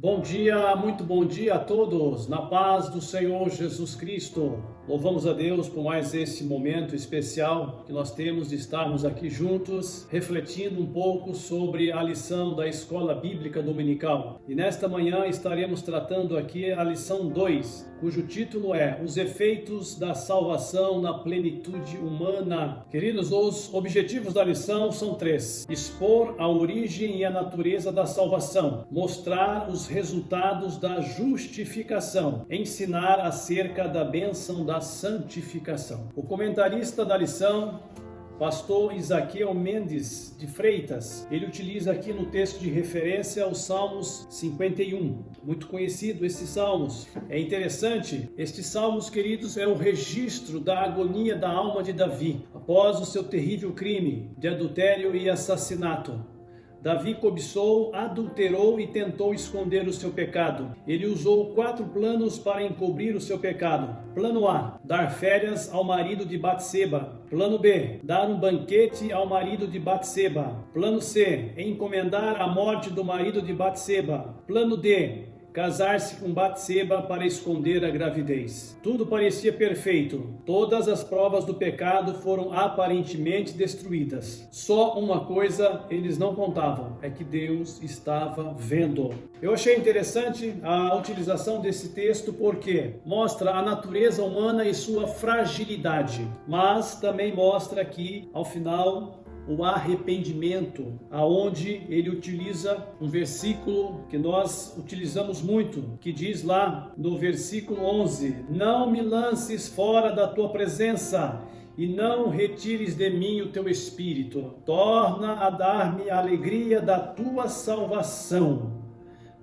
Bom dia, muito bom dia a todos, na paz do Senhor Jesus Cristo. Louvamos a Deus por mais esse momento especial que nós temos de estarmos aqui juntos, refletindo um pouco sobre a lição da Escola Bíblica Dominical. E nesta manhã estaremos tratando aqui a lição 2, cujo título é Os Efeitos da Salvação na Plenitude Humana. Queridos, os objetivos da lição são 3: expor a origem e a natureza da salvação, mostrar os resultados da justificação, ensinar acerca da bênção da santificação. O comentarista da lição, pastor Isaquiel Mendes de Freitas, ele utiliza aqui no texto de referência os Salmos 51. Muito conhecido esses salmos. É interessante, estes salmos, queridos, é o registro da agonia da alma de Davi, após o seu terrível crime de adultério e assassinato. Davi cobiçou, adulterou e tentou esconder o seu pecado. Ele usou 4 planos para encobrir o seu pecado. Plano A, dar férias ao marido de Batseba. Plano B, dar um banquete ao marido de Batseba. Plano C, encomendar a morte do marido de Batseba. Plano D, casar-se com Batseba para esconder a gravidez. Tudo parecia perfeito. Todas as provas do pecado foram aparentemente destruídas. Só uma coisa eles não contavam, é que Deus estava vendo. Eu achei interessante a utilização desse texto porque mostra a natureza humana e sua fragilidade, mas também mostra aqui, ao final, o arrependimento, aonde ele utiliza um versículo que nós utilizamos muito, que diz lá no versículo 11: não me lances fora da tua presença e não retires de mim o teu espírito. Torna a dar-me a alegria da tua salvação.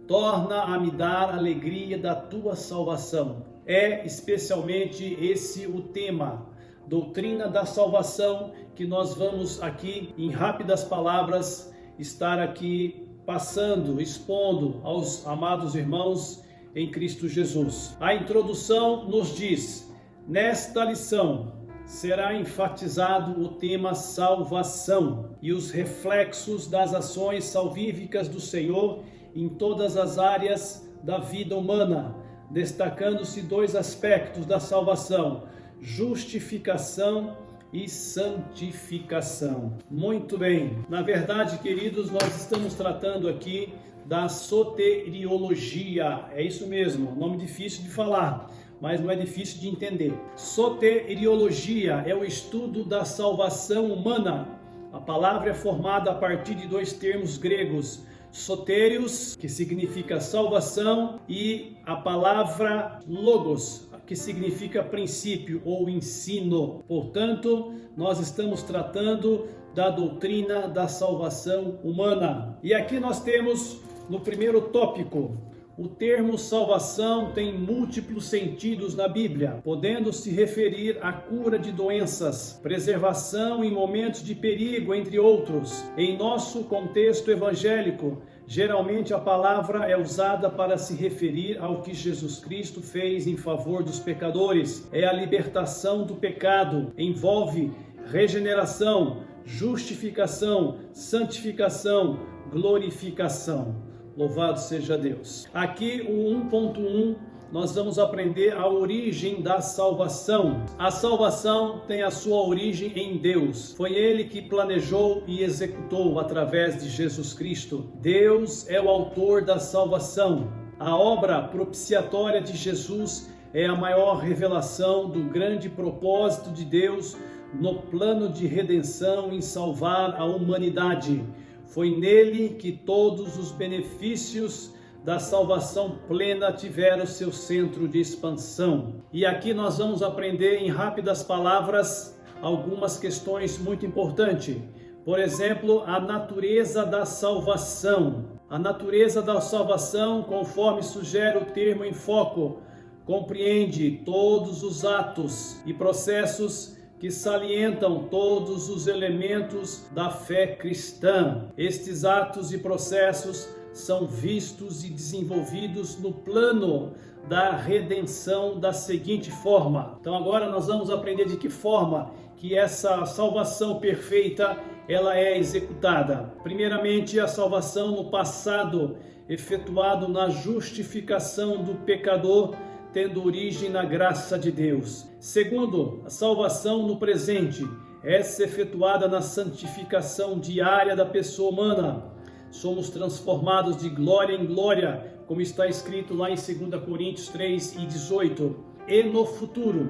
Torna a me dar a alegria da tua salvação. É especialmente esse o tema, doutrina da salvação, que nós vamos aqui, em rápidas palavras, estar aqui passando, expondo aos amados irmãos em Cristo Jesus. A introdução nos diz: nesta lição será enfatizado o tema salvação e os reflexos das ações salvíficas do Senhor em todas as áreas da vida humana, destacando-se 2 aspectos da salvação: justificação e santificação. Muito bem. Na verdade, queridos, nós estamos tratando aqui da soteriologia. É isso mesmo, nome difícil de falar, mas não é difícil de entender. Soteriologia é o estudo da salvação humana. A palavra é formada a partir de 2 termos gregos: sotérios, que significa salvação, e a palavra logos, que significa princípio ou ensino. Portanto, nós estamos tratando da doutrina da salvação humana. E aqui nós temos, no primeiro tópico, o termo salvação tem múltiplos sentidos na Bíblia, podendo se referir à cura de doenças, preservação em momentos de perigo, entre outros. Em nosso contexto evangélico, geralmente a palavra é usada para se referir ao que Jesus Cristo fez em favor dos pecadores. É a libertação do pecado, envolve regeneração, justificação, santificação, glorificação. Louvado seja Deus. Aqui o 1.1, nós vamos aprender a origem da salvação. A salvação tem a sua origem em Deus. Foi Ele que planejou e executou através de Jesus Cristo. Deus é o autor da salvação. A obra propiciatória de Jesus é a maior revelação do grande propósito de Deus no plano de redenção em salvar a humanidade. Foi nele que todos os benefícios da salvação plena tiveram seu centro de expansão. E aqui nós vamos aprender em rápidas palavras algumas questões muito importantes. Por exemplo, a natureza da salvação. A natureza da salvação, conforme sugere o termo em foco, compreende todos os atos e processos que salientam todos os elementos da fé cristã. Estes atos e processos são vistos e desenvolvidos no plano da redenção da seguinte forma. Então agora nós vamos aprender de que forma que essa salvação perfeita ela é executada. Primeiramente, a salvação no passado efetuado na justificação do pecador, tendo origem na graça de Deus. Segundo, a salvação no presente, essa efetuada na santificação diária da pessoa humana. Somos transformados de glória em glória, como está escrito lá em 2 Coríntios 3:18. E no futuro,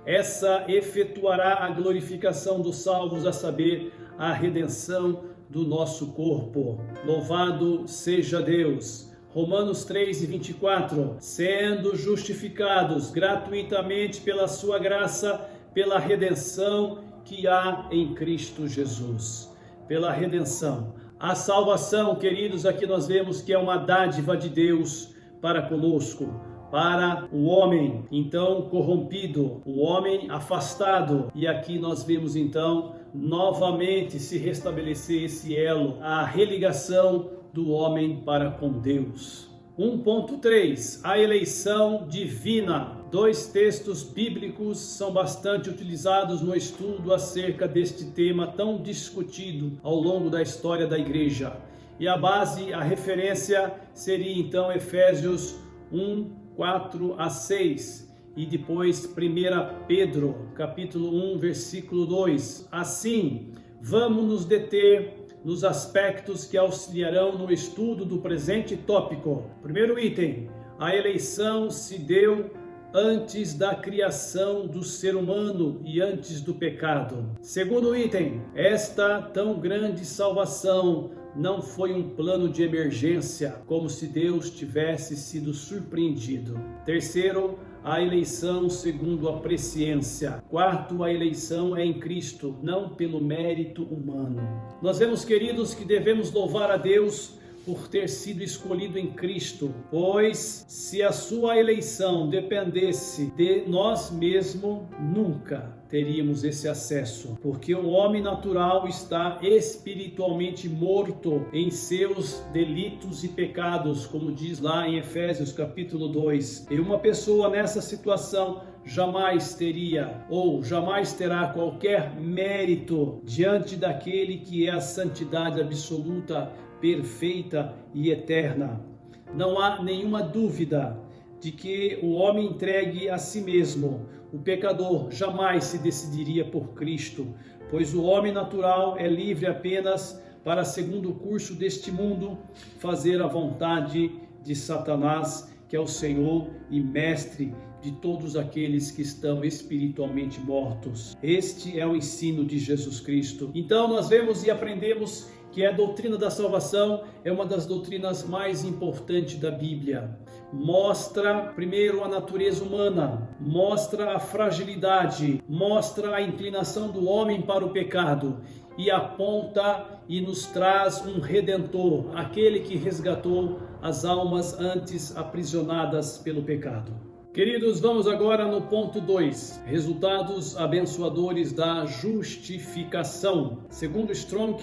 essa efetuará a glorificação dos salvos, a saber, a redenção do nosso corpo. Louvado seja Deus! Romanos 3:24, sendo justificados gratuitamente pela sua graça, pela redenção que há em Cristo Jesus. Pela redenção. A salvação, queridos, aqui nós vemos que é uma dádiva de Deus para conosco, para o homem então corrompido, o homem afastado. E aqui nós vemos então novamente se restabelecer esse elo, a religação do homem para com Deus. 1.3, a eleição divina. 2 textos bíblicos são bastante utilizados no estudo acerca deste tema tão discutido ao longo da história da igreja. E a base, a referência seria então Efésios 1:4-6 e depois 1 Pedro, capítulo 1, versículo 2. Assim, vamos nos deter nos aspectos que auxiliarão no estudo do presente tópico. Primeiro item, a eleição se deu antes da criação do ser humano e antes do pecado. Segundo item, esta tão grande salvação não foi um plano de emergência, como se Deus tivesse sido surpreendido. Terceiro, a eleição segundo a presciência. Quarto, a eleição é em Cristo, não pelo mérito humano. Nós vemos, queridos, que devemos louvar a Deus por ter sido escolhido em Cristo, pois se a sua eleição dependesse de nós mesmos, nunca teríamos esse acesso, porque o homem natural está espiritualmente morto em seus delitos e pecados, como diz lá em Efésios capítulo 2. E uma pessoa nessa situação jamais teria ou jamais terá qualquer mérito diante daquele que é a santidade absoluta, perfeita e eterna. Não há nenhuma dúvida de que o homem entregue a si mesmo, o pecador, jamais se decidiria por Cristo, pois o homem natural é livre apenas para, segundo o curso deste mundo, fazer a vontade de Satanás, que é o Senhor e Mestre de todos aqueles que estão espiritualmente mortos. Este é o ensino de Jesus Cristo. Então nós vemos e aprendemos que a doutrina da salvação é uma das doutrinas mais importantes da Bíblia. Mostra primeiro a natureza humana, mostra a fragilidade, mostra a inclinação do homem para o pecado e aponta e nos traz um Redentor, aquele que resgatou as almas antes aprisionadas pelo pecado. Queridos, vamos agora no ponto 2, resultados abençoadores da justificação. Segundo Strong,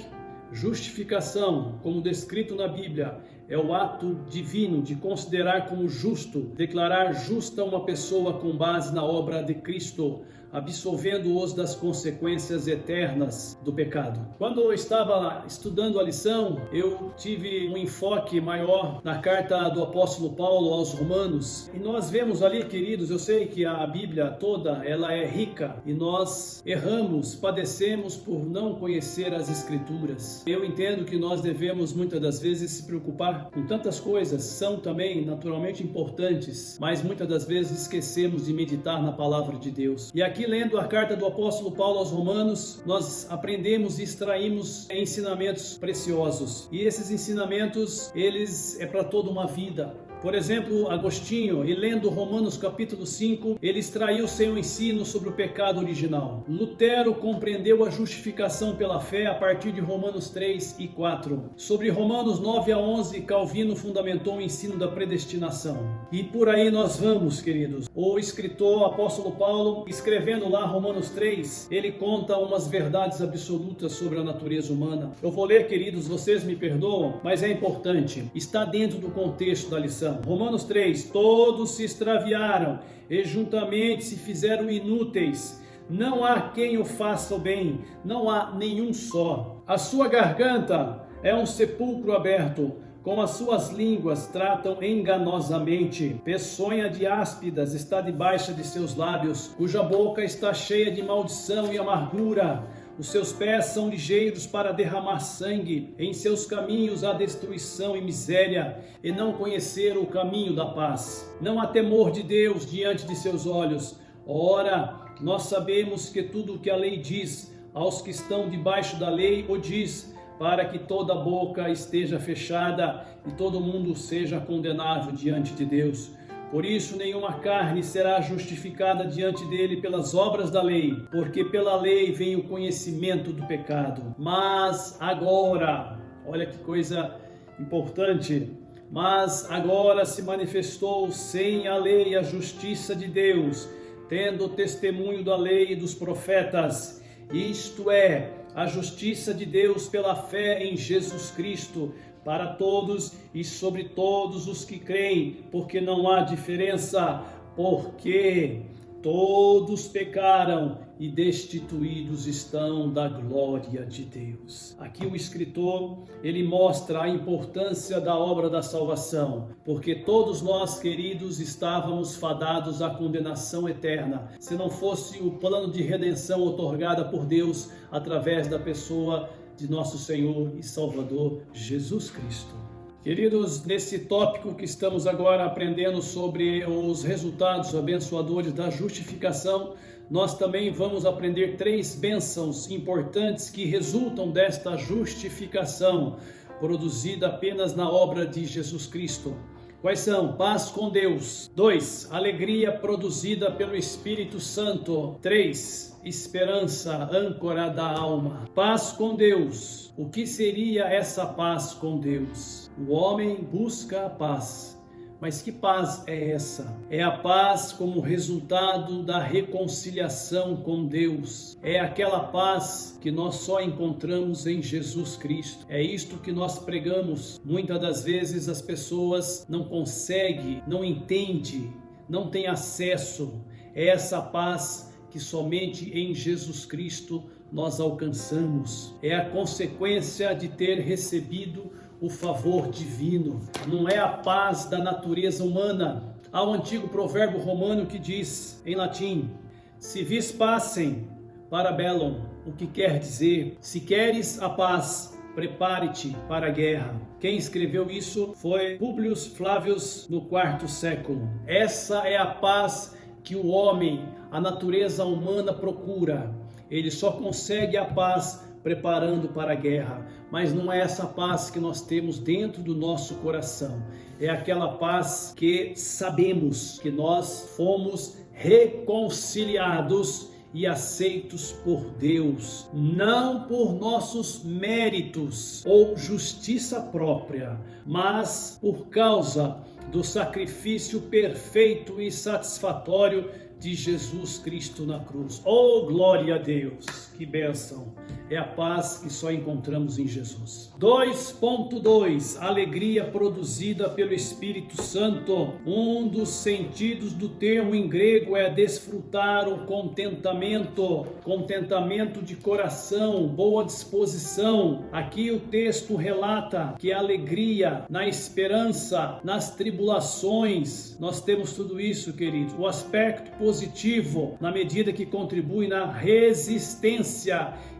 justificação, como descrito na Bíblia, é o ato divino de considerar como justo, declarar justa uma pessoa com base na obra de Cristo, absolvendo-os das consequências eternas do pecado. Quando eu estava estudando a lição, eu tive um enfoque maior na carta do apóstolo Paulo aos Romanos. E nós vemos ali, queridos, eu sei que a Bíblia toda, ela é rica e nós erramos, padecemos por não conhecer as Escrituras. Eu entendo que nós devemos muitas das vezes se preocupar com tantas coisas, são também naturalmente importantes, mas muitas das vezes esquecemos de meditar na palavra de Deus. E aqui, lendo a carta do apóstolo Paulo aos Romanos, nós aprendemos e extraímos ensinamentos preciosos. E esses ensinamentos, eles é para toda uma vida. Por exemplo, Agostinho, e lendo Romanos capítulo 5, ele extraiu seu ensino sobre o pecado original. Lutero compreendeu a justificação pela fé a partir de Romanos 3 e 4. Sobre Romanos 9 a 11, Calvino fundamentou o ensino da predestinação. E por aí nós vamos, queridos. O escritor, o apóstolo Paulo, escrevendo lá Romanos 3, ele conta umas verdades absolutas sobre a natureza humana. Eu vou ler, queridos, vocês me perdoam, mas é importante. Está dentro do contexto da lição. Romanos 3, todos se extraviaram e juntamente se fizeram inúteis. Não há quem o faça o bem, não há nenhum só. A sua garganta é um sepulcro aberto. Com as suas línguas tratam enganosamente. Peçonha de áspidas está debaixo de seus lábios, cuja boca está cheia de maldição e amargura. Os seus pés são ligeiros para derramar sangue. Em seus caminhos há destruição e miséria, e não conheceram o caminho da paz. Não há temor de Deus diante de seus olhos. Ora, nós sabemos que tudo o que a lei diz aos que estão debaixo da lei o diz, para que toda boca esteja fechada e todo mundo seja condenável diante de Deus. Por isso, nenhuma carne será justificada diante dele pelas obras da lei, porque pela lei vem o conhecimento do pecado. Mas agora, olha que coisa importante, mas agora se manifestou sem a lei a justiça de Deus, tendo o testemunho da lei e dos profetas, isto é, a justiça de Deus pela fé em Jesus Cristo, para todos e sobre todos os que creem, porque não há diferença, porque todos pecaram e destituídos estão da glória de Deus. Aqui o escritor, ele mostra a importância da obra da salvação, porque todos nós, queridos, estávamos fadados à condenação eterna, se não fosse o plano de redenção outorgada por Deus através da pessoa de nosso Senhor e Salvador Jesus Cristo. Queridos, nesse tópico que estamos agora aprendendo sobre os resultados abençoadores da justificação, nós também vamos aprender 3 bênçãos importantes que resultam desta justificação, produzida apenas na obra de Jesus Cristo. Quais são? Paz com Deus. 2. Alegria produzida pelo Espírito Santo. 3. Esperança, âncora da alma. Paz com Deus. O que seria essa paz com Deus? O homem busca a paz. Mas que paz é essa? É a paz como resultado da reconciliação com Deus. É aquela paz que nós só encontramos em Jesus Cristo. É isto que nós pregamos. Muitas das vezes as pessoas não conseguem, não entendem, não têm acesso a essa paz que somente em Jesus Cristo nós alcançamos. É a consequência de ter recebido o favor divino. Não é a paz da natureza humana. Há um antigo provérbio romano que diz, em latim, si vis pacem, para bellum, o que quer dizer, se queres a paz, prepare-te para a guerra. Quem escreveu isso foi Públio Flávio no 4º século. Essa é a paz que o homem, a natureza humana procura. Ele só consegue a paz preparando para a guerra, mas não é essa paz que nós temos dentro do nosso coração. É aquela paz que sabemos que nós fomos reconciliados e aceitos por Deus, não por nossos méritos ou justiça própria, mas por causa do sacrifício perfeito e satisfatório de Jesus Cristo na cruz. Oh, glória a Deus! Que bênção! É a paz que só encontramos em Jesus. 2.2. Alegria produzida pelo Espírito Santo. Um dos sentidos do termo em grego é desfrutar o contentamento. Contentamento de coração, boa disposição. Aqui o texto relata que a alegria na esperança, nas tribulações, nós temos tudo isso, queridos. O aspecto positivo, na medida que contribui na resistência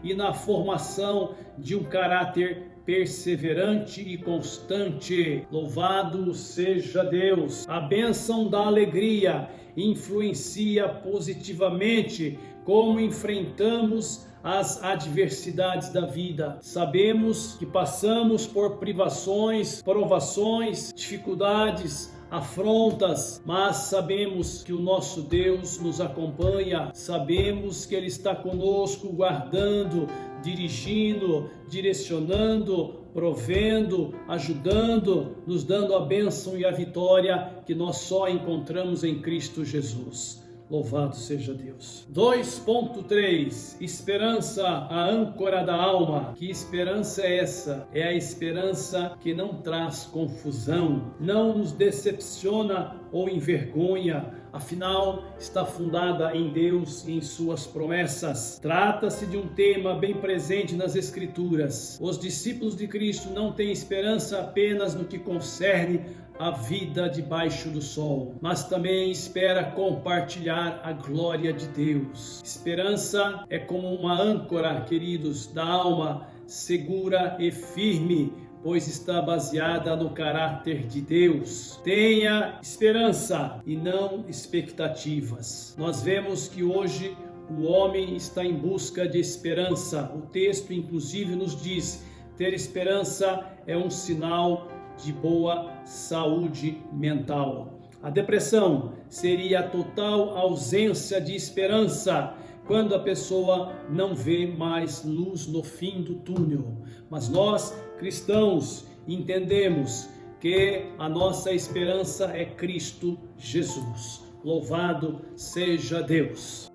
e na formação de um caráter perseverante e constante. Louvado seja Deus! A bênção da alegria influencia positivamente como enfrentamos as adversidades da vida. Sabemos que passamos por privações, provações, dificuldades, afrontas, mas sabemos que o nosso Deus nos acompanha, sabemos que Ele está conosco, guardando, dirigindo, direcionando, provendo, ajudando, nos dando a bênção e a vitória que nós só encontramos em Cristo Jesus. Louvado seja Deus. 2.3, esperança, a âncora da alma. Que esperança é essa? É a esperança que não traz confusão, não nos decepciona ou envergonha, afinal está fundada em Deus e em suas promessas. Trata-se de um tema bem presente nas Escrituras. Os discípulos de Cristo não têm esperança apenas no que concerne a vida debaixo do sol, mas também espera compartilhar a glória de Deus. Esperança é como uma âncora, queridos, da alma, segura e firme, pois está baseada no caráter de Deus. Tenha esperança e não expectativas. Nós vemos que hoje o homem está em busca de esperança. O texto, inclusive, nos diz: ter esperança é um sinal de boa saúde mental. A depressão seria a total ausência de esperança, quando a pessoa não vê mais luz no fim do túnel. Mas nós, cristãos, entendemos que a nossa esperança é Cristo Jesus. Louvado seja Deus.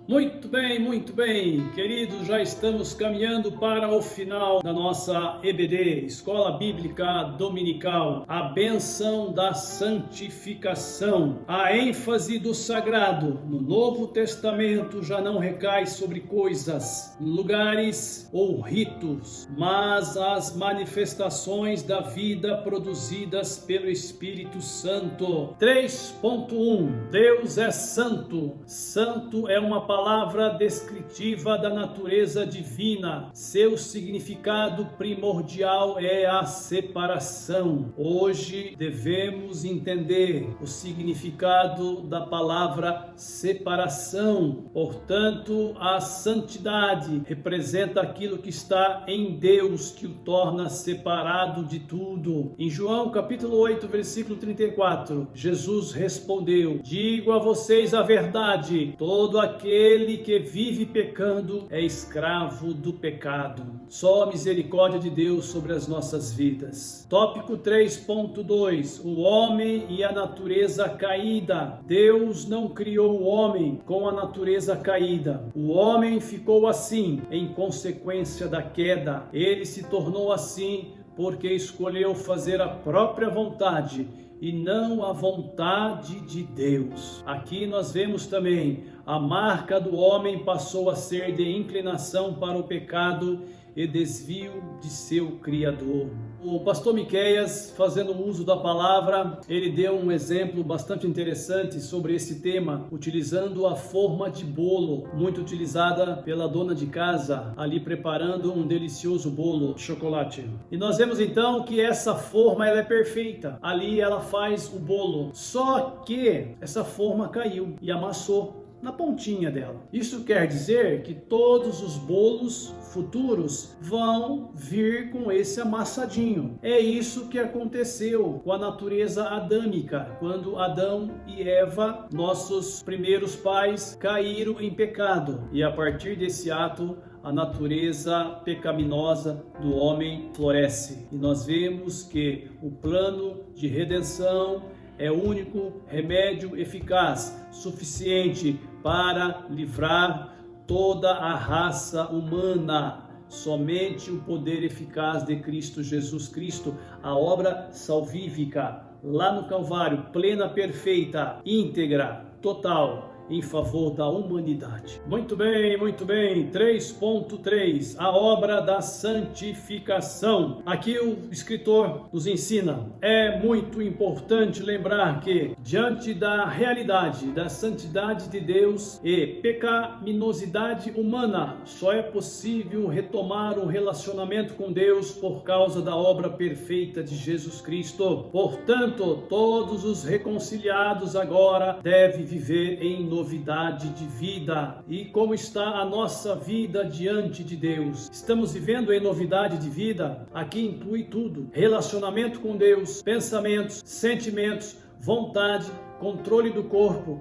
Muito bem, queridos, já estamos caminhando para o final da nossa EBD, Escola Bíblica Dominical, a bênção da santificação. A ênfase do sagrado no Novo Testamento já não recai sobre coisas, lugares ou ritos, mas as manifestações da vida produzidas pelo Espírito Santo. 3.1 Deus é santo. Santo é uma palavra descritiva da natureza divina. Seu significado primordial é a separação. Hoje devemos entender o significado da palavra separação. Portanto, a santidade representa aquilo que está em Deus, que o torna separado de tudo. Em João capítulo 8, versículo 34, Jesus respondeu: digo a vocês a verdade, todo aquele que vive pecando é escravo do pecado. Só a misericórdia de Deus sobre as nossas vidas. Tópico 3.2 O homem e a natureza caída. Deus não criou o homem com a natureza caída. O homem ficou assim em consequência da queda. Ele se tornou assim porque escolheu fazer a própria vontade e não a vontade de Deus. Aqui nós vemos também a marca do homem passou a ser de inclinação para o pecado e desvio de seu Criador. O pastor Miqueias, fazendo uso da palavra, ele deu um exemplo bastante interessante sobre esse tema, utilizando a forma de bolo, muito utilizada pela dona de casa, ali preparando um delicioso bolo de chocolate. E nós vemos então que essa forma ela é perfeita. Ali ela faz o bolo, só que essa forma caiu e amassou na pontinha dela. Isso quer dizer que todos os bolos futuros vão vir com esse amassadinho. É isso que aconteceu com a natureza adâmica, quando Adão e Eva, nossos primeiros pais, caíram em pecado. E a partir desse ato, a natureza pecaminosa do homem floresce. E nós vemos que o plano de redenção é o único remédio eficaz, suficiente para livrar toda a raça humana. Somente o poder eficaz de Cristo Jesus Cristo, a obra salvífica, lá no Calvário, plena, perfeita, íntegra, total, em favor da humanidade. Muito bem. 3.3 A obra da santificação. Aqui o escritor nos ensina: é muito importante lembrar que, diante da realidade da santidade de Deus e pecaminosidade humana, só é possível retomar um relacionamento com Deus por causa da obra perfeita de Jesus Cristo. Portanto, todos os reconciliados agora devem viver em novidade de vida. E como está a nossa vida diante de Deus? Estamos vivendo em novidade de vida? Aqui inclui tudo: relacionamento com Deus, pensamentos, sentimentos, vontade, controle do corpo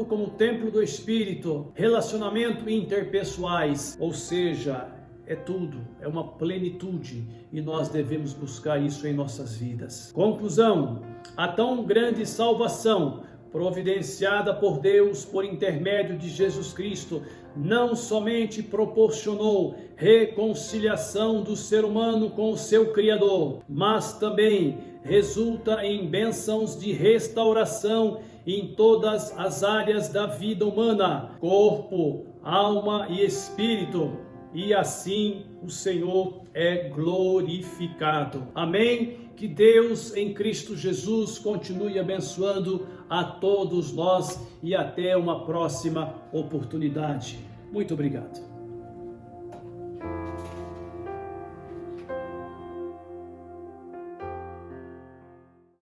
como templo do Espírito, relacionamento interpessoais, ou seja, é tudo, é uma plenitude e nós devemos buscar isso em nossas vidas. Conclusão: a tão grande salvação providenciada por Deus por intermédio de Jesus Cristo, não somente proporcionou reconciliação do ser humano com o seu Criador, mas também resulta em bênçãos de restauração em todas as áreas da vida humana, corpo, alma e espírito. E assim o Senhor é glorificado. Amém? Que Deus em Cristo Jesus continue abençoando a todos nós e até uma próxima oportunidade. Muito obrigado.